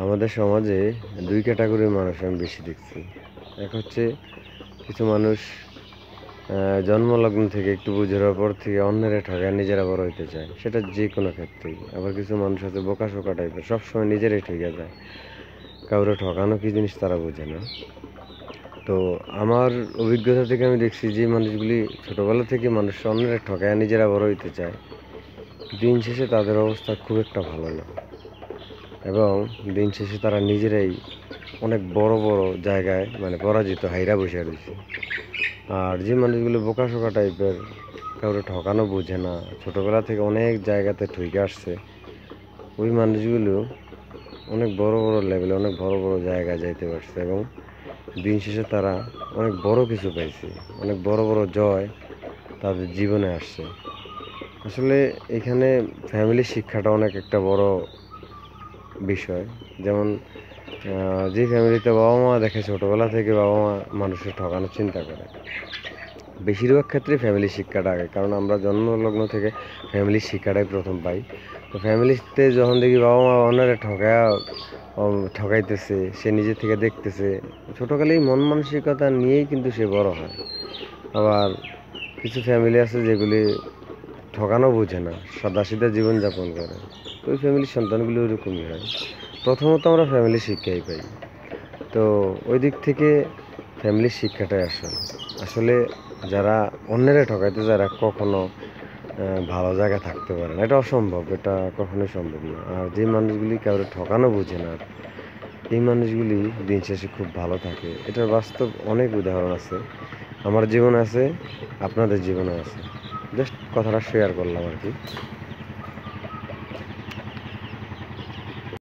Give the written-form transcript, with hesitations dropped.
আমাদের সমাজে দুই ক্যাটাগরির মানুষ আমি বেশি দেখছি। এক হচ্ছে কিছু মানুষ জন্মলগ্ন থেকে একটু বুঝে হওয়ার পর থেকে অন্যেরা ঠকায় নিজেরা বড় হইতে চায়, সেটা যে কোনো ক্ষেত্রেই। আবার কিছু মানুষ আছে বোকাশোকা টাইপের, সবসময় নিজেরাই ঠকে যায়, কাউরে ঠকানো কি জিনিস তারা বোঝে না। তো আমার অভিজ্ঞতা থেকে আমি দেখছি যে মানুষগুলি ছোটোবেলা থেকে মানুষ অন্যেরা ঠকায় নিজেরা বড় হইতে চায়, দিন শেষে তাদের অবস্থা খুব একটা ভালো না, এবং দিন শেষে তারা নিজেরাই অনেক বড় বড় জায়গায় মানে পরাজিত হাইরা বসে রয়েছে। আর যে মানুষগুলো বোকাশোকা টাইপের, কাউকে ঠকানো বোঝে না, ছোটোবেলা থেকে অনেক জায়গাতে ঠকে আসছে, ওই মানুষগুলো অনেক বড় বড় লেভেলে অনেক বড় বড় জায়গায় যাইতে পারছে, এবং দিন শেষে তারা অনেক বড় কিছু পাইছে, অনেক বড় বড় জয় তাদের জীবনে আসছে। আসলে এখানে ফ্যামিলির শিক্ষাটা অনেক একটা বড় বিষয়। যেমন যে ফ্যামিলিতে বাবা মা দেখে ছোটোবেলা থেকে বাবা মা মানুষের ঠকানোর চিন্তা করে, বেশিরভাগ ক্ষেত্রে ফ্যামিলির শিক্ষাটা আগে, কারণ আমরা জন্মলগ্ন থেকে ফ্যামিলির শিক্ষাটাই প্রথম পাই। তো ফ্যামিলিতে যখন দেখি বাবা মা অন্যরা ঠকাইতেছে, সে নিজে থেকে দেখতেছে, ছোটোকালেই মন মানসিকতা নিয়েই কিন্তু সে বড় হয়। আবার কিছু ফ্যামিলি আছে যেগুলি ঠকানো বোঝে না, সাদাসিধা জীবনযাপন করে, তো ওই ফ্যামিলির সন্তানগুলো ওইরকমই হয়। প্রথমত আমরা ফ্যামিলির শিক্ষাই পাই, তো ওই দিক থেকে ফ্যামিলির শিক্ষাটাই আসলে যারা অন্যেরা ঠকাইতে যারা কখনো ভালো জায়গায় থাকতে পারে না, এটা অসম্ভব, এটা কখনোই সম্ভব না। আর যে মানুষগুলি কাউকে ঠকানো বোঝে না, এই মানুষগুলি দিন শেষে খুব ভালো থাকে। এটার বাস্তব অনেক উদাহরণ আছে, আমার জীবনে আছে, আপনাদের জীবনে আছে। জাস্ট কথাটা শেয়ার করলাম আর কি।